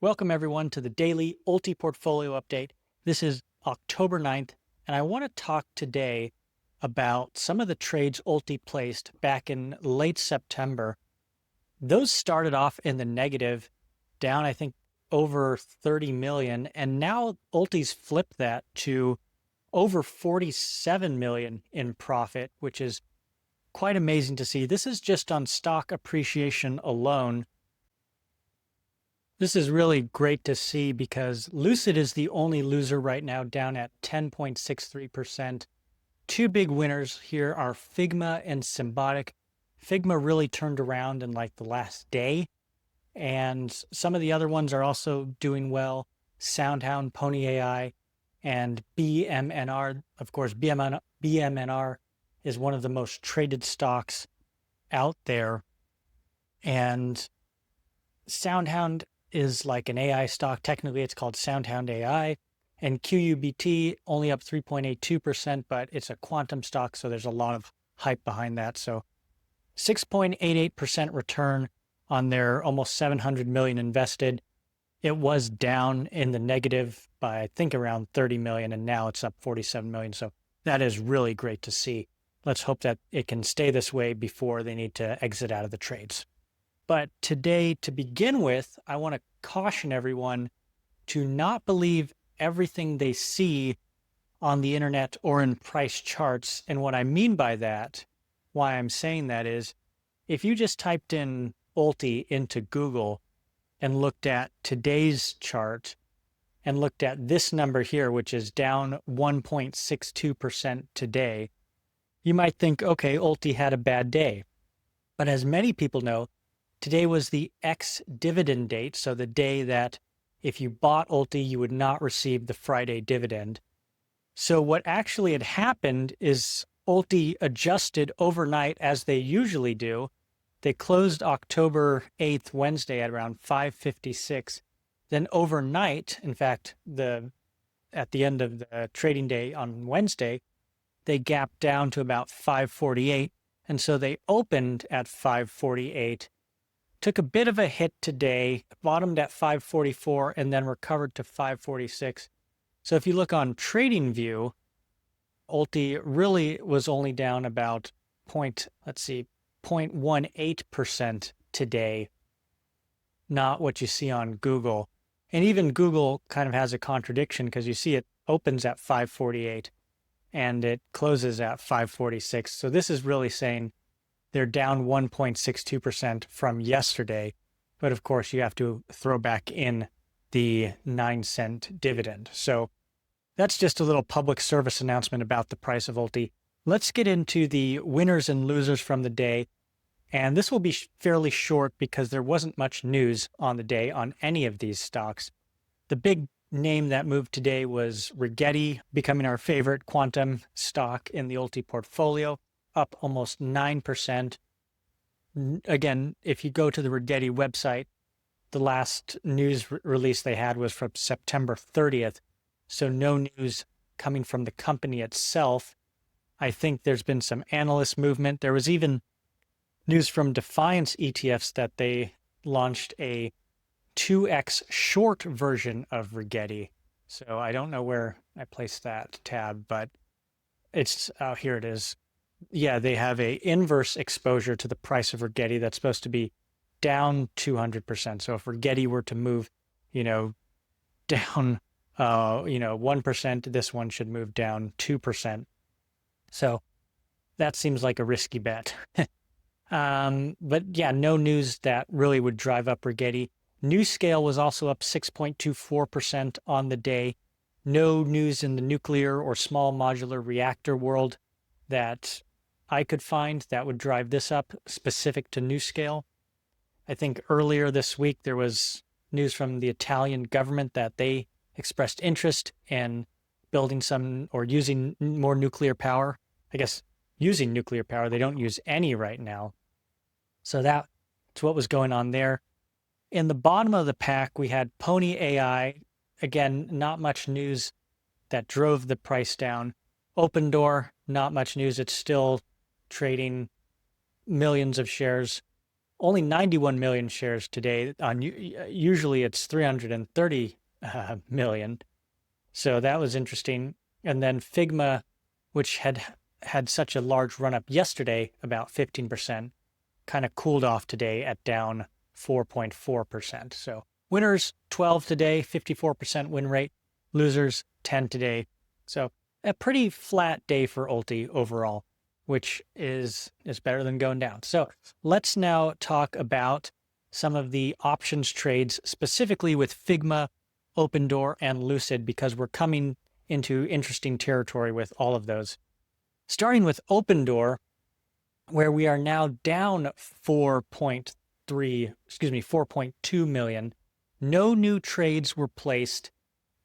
Welcome everyone to the daily ULTY portfolio update. This is October 9th, and I want to talk today about some of the trades ULTY placed back in late September. Those started off in the negative, down I think over 30 million, and now ULTY's flipped that to over 47 million in profit, which is quite amazing to see. This is just on stock appreciation alone. This is really great to see because Lucid is the only loser right now, down at 10.63%. Two big winners here are Figma and Symbotic. Figma really turned around in like the last day, and some of the other ones are also doing well. SoundHound, Pony AI, and BMNR. Of course, BMNR is one of the most traded stocks out there. And SoundHound is like an AI stock. Technically, it's called SoundHound AI. And QUBT only up 3.82%, but it's a quantum stock, so there's a lot of hype behind that. So 6.88% return on their almost 700 million invested. It was down in the negative by, I think, around 30 million, and now it's up 47 million. So that is really great to see. Let's hope that it can stay this way before they need to exit out of the trades. But today, to begin with, I want to caution everyone to not believe everything they see on the internet or in price charts. And what I mean by that, why I'm saying that is, if you just typed in ULTY into Google and looked at today's chart and looked at this number here, which is down 1.62% today, you might think, okay, ULTY had a bad day. But as many people know, today was the ex-dividend date, so the day that if you bought ULTY, you would not receive the Friday dividend. So what actually had happened is ULTY adjusted overnight as they usually do. They closed October 8th, Wednesday at around 5:56. Then overnight, in fact, at the end of the trading day on Wednesday, they gapped down to about 5:48. And so they opened at 5:48. Took a bit of a hit today, bottomed at 5:44, and then recovered to 5:46. So if you look on TradingView, ULTY really was only down about 0.18% today, not what you see on Google. And even Google kind of has a contradiction because you see it opens at 5:48 and it closes at 5:46. So this is really saying they're down 1.62% from yesterday. But of course, you have to throw back in the 9-cent dividend. So that's just a little public service announcement about the price of ULTY. Let's get into the winners and losers from the day. And this will be fairly short because there wasn't much news on the day on any of these stocks. The big name that moved today was Rigetti, becoming our favorite quantum stock in the ULTY portfolio, up almost 9%. Again, if you go to the Rigetti website, the last news release they had was from September 30th. So no news coming from the company itself. I think there's been some analyst movement. There was even news from Defiance ETFs that they launched a 2x short version of Rigetti. So I don't know where I placed that tab, but it's here it is. Yeah, they have a inverse exposure to the price of Rigetti that's supposed to be down 200%. So if Rigetti were to move, down, 1%, this one should move down 2%. So that seems like a risky bet. But yeah, no news that really would drive up Rigetti. NewScale was also up 6.24% on the day. No news in the nuclear or small modular reactor world that I could find that would drive this up specific to NewScale. I think earlier this week there was news from the Italian government that they expressed interest in building some or using more nuclear power. I guess using nuclear power, they don't use any right now. So that's what was going on there. In the bottom of the pack, we had Pony AI. Again, not much news that drove the price down. Opendoor, not much news. It's still trading millions of shares. only 91 million shares today. Usually it's 330 million. So that was interesting. And then Figma, which had such a large run up yesterday, about 15%, kind of cooled off today at down 4.4%. So winners 12 today, 54% win rate. Losers 10 today. So a pretty flat day for ULTY overall, which is better than going down. So let's now talk about some of the options trades, specifically with Figma, Opendoor, and Lucid, because we're coming into interesting territory with all of those. Starting with Opendoor, where we are now down 4.2 million. No new trades were placed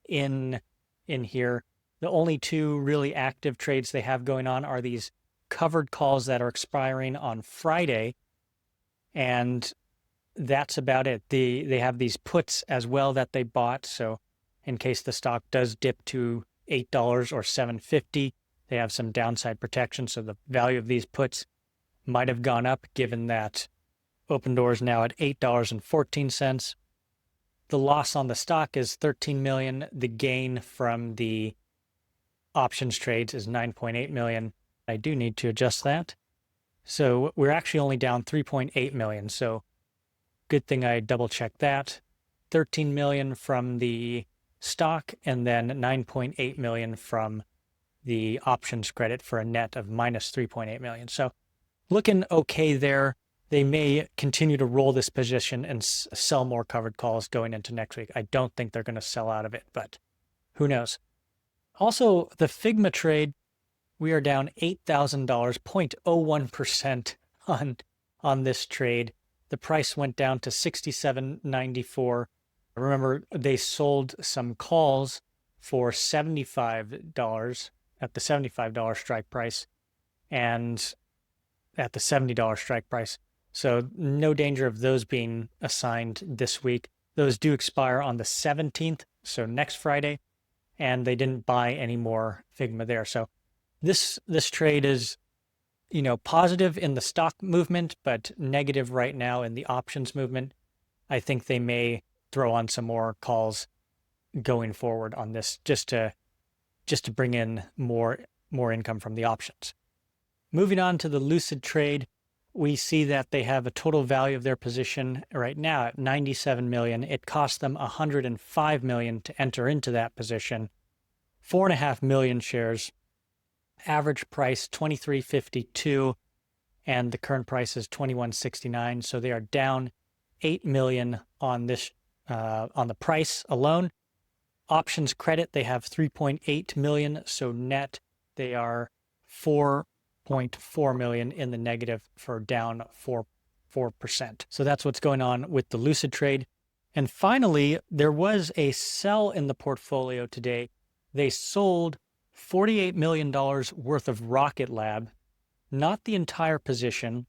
in here. The only two really active trades they have going on are these covered calls that are expiring on Friday, and that's about it. They have these puts as well that they bought, so in case the stock does dip to $8 or $7.50, they have some downside protection, so the value of these puts might have gone up given that Opendoor is now at $8.14. The loss on the stock is 13 million. The gain from the options trades is 9.8 million. I do need to adjust that. So we're actually only down 3.8 million. So good thing I double checked that. 13 million from the stock and then 9.8 million from the options credit for a net of minus 3.8 million. So looking okay there. They may continue to roll this position and sell more covered calls going into next week. I don't think they're going to sell out of it, but who knows? Also, the Figma trade, we are down $8,000, 0.01% on this trade. The price went down to $67.94. Remember, they sold some calls for $75 at the $75 strike price and at the $70 strike price. So no danger of those being assigned this week. Those do expire on the 17th, so next Friday, and they didn't buy any more Figma there. So this trade is, positive in the stock movement, but negative right now in the options movement. I think they may throw on some more calls going forward on this just to bring in more income from the options. Moving on to the Lucid trade, we see that they have a total value of their position right now at 97 million. It cost them 105 million to enter into that position. 4.5 million shares, average price 23.52, and the current price is 21.69. So they are down 8 million on this on the price alone. Options credit, they have 3.8 million. So net, they are 4.4 million in the negative for down 4%. So that's what's going on with the Lucid trade. And finally, there was a sell in the portfolio today. They sold $48 million worth of Rocket Lab, not the entire position.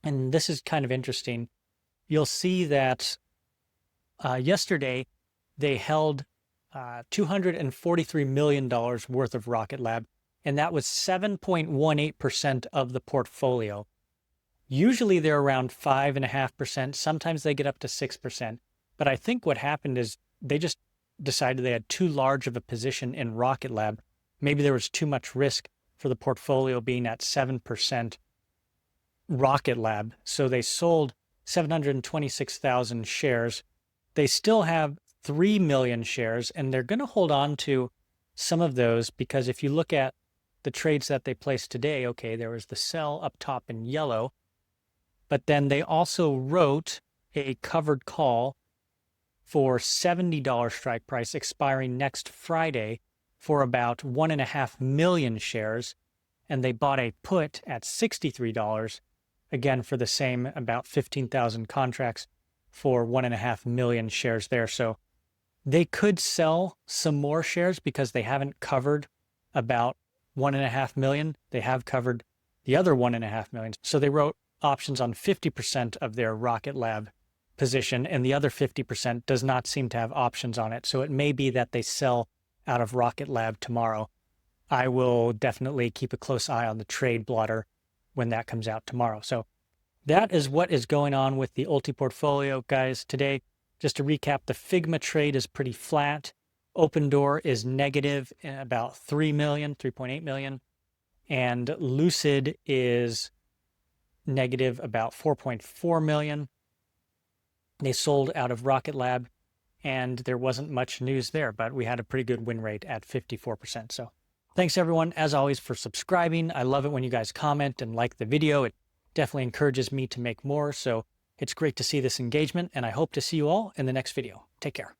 And this is kind of interesting. You'll see that yesterday they held $243 million worth of Rocket Lab, and that was 7.18% of the portfolio. Usually they're around 5.5%. Sometimes they get up to 6%. But I think what happened is they just decided they had too large of a position in Rocket Lab. Maybe there was too much risk for the portfolio being at 7% Rocket Lab. So they sold 726,000 shares. They still have 3 million shares, and they're going to hold on to some of those because if you look at the trades that they placed today, okay, there was the sell up top in yellow, but then they also wrote a covered call for $70 strike price expiring next Friday for about 1.5 million shares, and they bought a put at $63, again for the same about 15,000 contracts for 1.5 million shares there. So they could sell some more shares because they haven't covered about 1.5 million. They have covered the other 1.5 million. So they wrote options on 50% of their Rocket Lab position, and the other 50% does not seem to have options on it. So it may be that they sell out of Rocket Lab tomorrow. I will definitely keep a close eye on the trade blotter when that comes out tomorrow. So that is what is going on with the ULTY portfolio, guys, today. Just to recap, the Figma trade is pretty flat. Opendoor is negative about 3 million, 3.8 million. And Lucid is negative about 4.4 million. They sold out of Rocket Lab, and there wasn't much news there, but we had a pretty good win rate at 54%. So thanks everyone, as always, for subscribing. I love it when you guys comment and like the video. It definitely encourages me to make more. So it's great to see this engagement, and I hope to see you all in the next video. Take care.